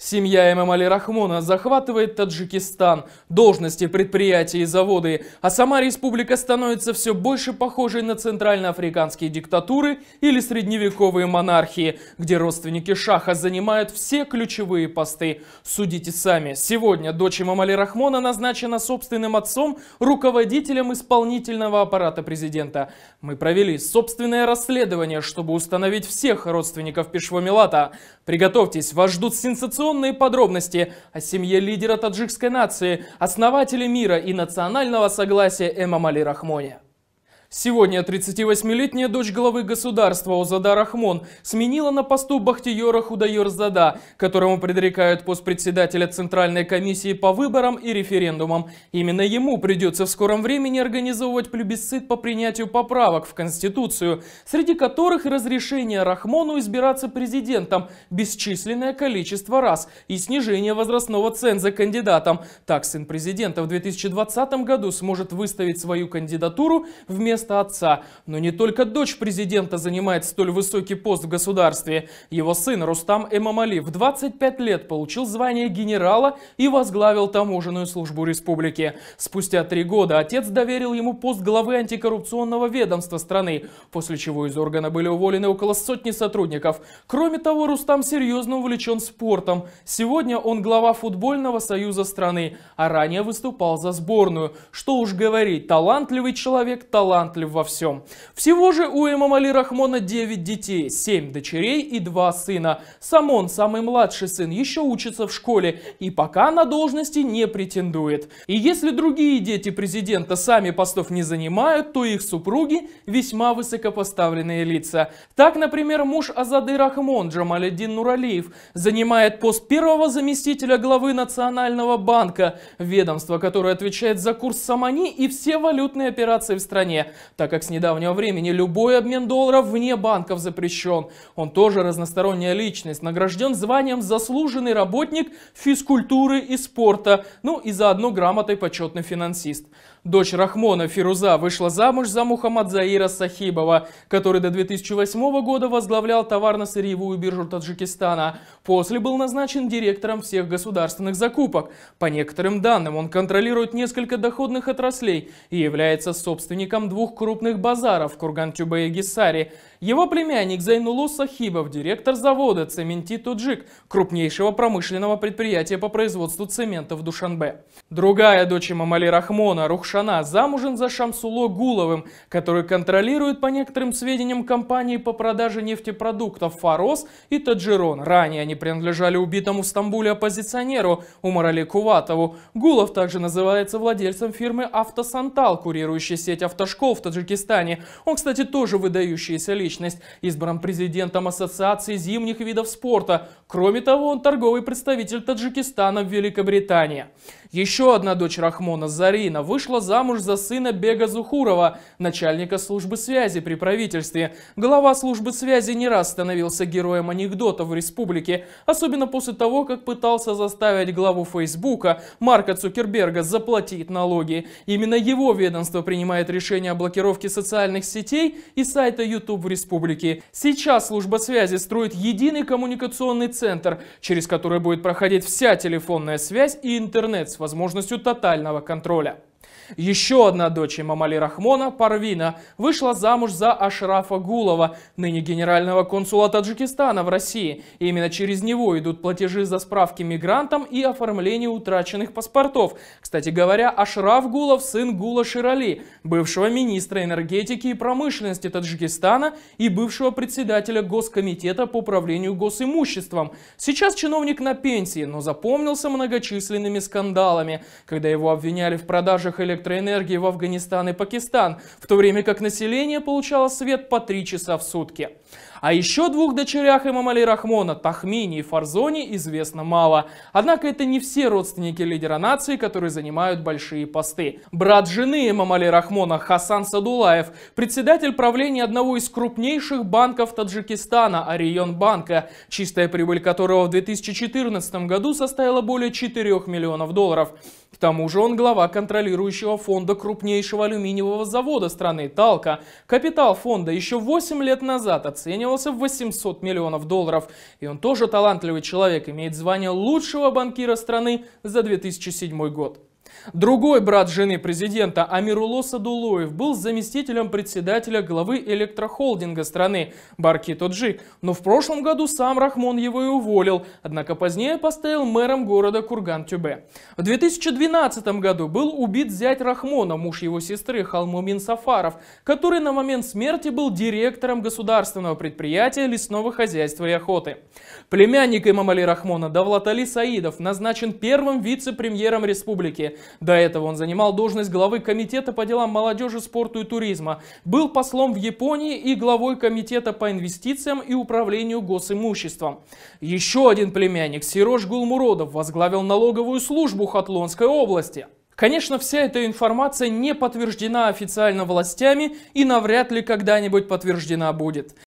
Семья Эмомали Рахмона захватывает Таджикистан, должности, предприятия и заводы, а сама республика становится все больше похожей на центральноафриканские диктатуры или средневековые монархии, где родственники шаха занимают все ключевые посты. Судите сами. Сегодня дочь Эмомали Рахмона назначена собственным отцом руководителем исполнительного аппарата президента. Мы провели собственное расследование, чтобы установить всех родственников Пешвомилата. Приготовьтесь, вас ждут сенсационные подробности о семье лидера таджикской нации, основателя мира и национального согласия Эмомали Рахмоне. Сегодня 38-летняя дочь главы государства Озада Рахмон сменила на посту Бахтиера Худайорзада, которому предрекают пост председателя Центральной комиссии по выборам и референдумам. Именно ему придется в скором времени организовывать плебисцит по принятию поправок в Конституцию, среди которых разрешение Рахмону избираться президентом бесчисленное количество раз и снижение возрастного ценза кандидатам. Так сын президента в 2020 году сможет выставить свою кандидатуру вместо отца. Но не только дочь президента занимает столь высокий пост в государстве. Его сын Рустам Эмомали в 25 лет получил звание генерала и возглавил таможенную службу республики. Спустя 3 года отец доверил ему пост главы антикоррупционного ведомства страны, после чего из органа были уволены около сотни сотрудников. Кроме того, Рустам серьезно увлечен спортом. Сегодня он глава футбольного союза страны, а ранее выступал за сборную. Что уж говорить, талантливый человек, талантлив во всем. Всего же у Эмомали Рахмона 9 детей, 7 дочерей и 2 сына. Сам он, самый младший сын, еще учится в школе и пока на должности не претендует. И если другие дети президента сами постов не занимают, то их супруги весьма высокопоставленные лица. Так, например, муж Азады Рахмон Джамаледдин Нуралиев занимает пост первого заместителя главы Национального банка, ведомства, которое отвечает за курс Самани и все валютные операции в стране, так как с недавнего времени любой обмен долларов вне банков запрещен. Он тоже разносторонняя личность, награжден званием заслуженный работник физкультуры и спорта, ну и заодно грамотой почетный финансист. Дочь Рахмона Фируза вышла замуж за Мухаммадзаира Сахибова, который до 2008 года возглавлял товарно-сырьевую биржу Таджикистана. После был назначен директором всех государственных закупок. По некоторым данным, он контролирует несколько доходных отраслей и является собственником 2 крупных базаров в Курган-Тюбе и Гиссари. Его племянник Зайнулу Сахибов, директор завода Цементи Тоджик, крупнейшего промышленного предприятия по производству цемента в Душанбе. Другая дочь Эмомали Рахмона, Рухшана, замужем за Шамсуло Гуловым, который контролирует, по некоторым сведениям, компании по продаже нефтепродуктов Фарос и Таджирон. Ранее они принадлежали убитому в Стамбуле оппозиционеру Умарали Куватову. Гулов также называется владельцем фирмы «Автосантал», курирующей сеть автошкол в Таджикистане. Он, кстати, тоже выдающаяся личность, избран президентом Ассоциации зимних видов спорта. Кроме того, он торговый представитель Таджикистана в Великобритании. Еще одна дочь Рахмона, Зарина, вышла замуж за сына Бега Зухурова, начальника службы связи при правительстве. Глава службы связи не раз становился героем анекдотов в республике, особенно после того, как пытался заставить главу Фейсбука Марка Цукерберга заплатить налоги. Именно его ведомство принимает решение о блокировке социальных сетей и сайта YouTube в республике. Сейчас служба связи строит единый коммуникационный центр, через который будет проходить вся телефонная связь и интернет с возможностью тотального контроля. Еще одна дочь Эмомали Рахмона, Парвина, вышла замуж за Ашрафа Гулова, ныне генерального консула Таджикистана в России. И именно через него идут платежи за справки мигрантам и оформление утраченных паспортов. Кстати говоря, Ашраф Гулов сын Гула Ширали, бывшего министра энергетики и промышленности Таджикистана и бывшего председателя Госкомитета по управлению госимуществом. Сейчас чиновник на пенсии, но запомнился многочисленными скандалами, когда его обвиняли в продажах электроэнергии в Афганистан и Пакистан, в то время как население получало свет по 3 часа в сутки. О еще 2 дочерях Эмомали Рахмона, Тахмине и Фарзоне, известно мало. Однако это не все родственники лидера нации, которые занимают большие посты. Брат жены Эмомали Рахмона, Хасан Садулаев, председатель правления одного из крупнейших банков Таджикистана, Орион банка, чистая прибыль которого в 2014 году составила более 4 миллионов долларов. К тому же он глава контролирующего фонда крупнейшего алюминиевого завода страны Талка. Капитал фонда еще 8 лет назад оценивался оценивался в $800 миллионов. И он тоже талантливый человек, имеет звание лучшего банкира страны за 2007 год. Другой брат жены президента Амирулло Садулоев был заместителем председателя главы электрохолдинга страны Барки Тоджик, но в прошлом году сам Рахмон его и уволил, однако позднее поставил мэром города Курган-Тюбе. В 2012 году был убит зять Рахмона, муж его сестры Халмумин Сафаров, который на момент смерти был директором государственного предприятия лесного хозяйства и охоты. Племянник Эмомали Рахмона Давлат Али Саидов назначен первым вице-премьером республики. До этого он занимал должность главы комитета по делам молодежи, спорту и туризма, был послом в Японии и главой комитета по инвестициям и управлению госимуществом. Еще один племянник Сирош Гулмуродов возглавил налоговую службу Хатлонской области. Конечно, вся эта информация не подтверждена официально властями и навряд ли когда-нибудь подтверждена будет.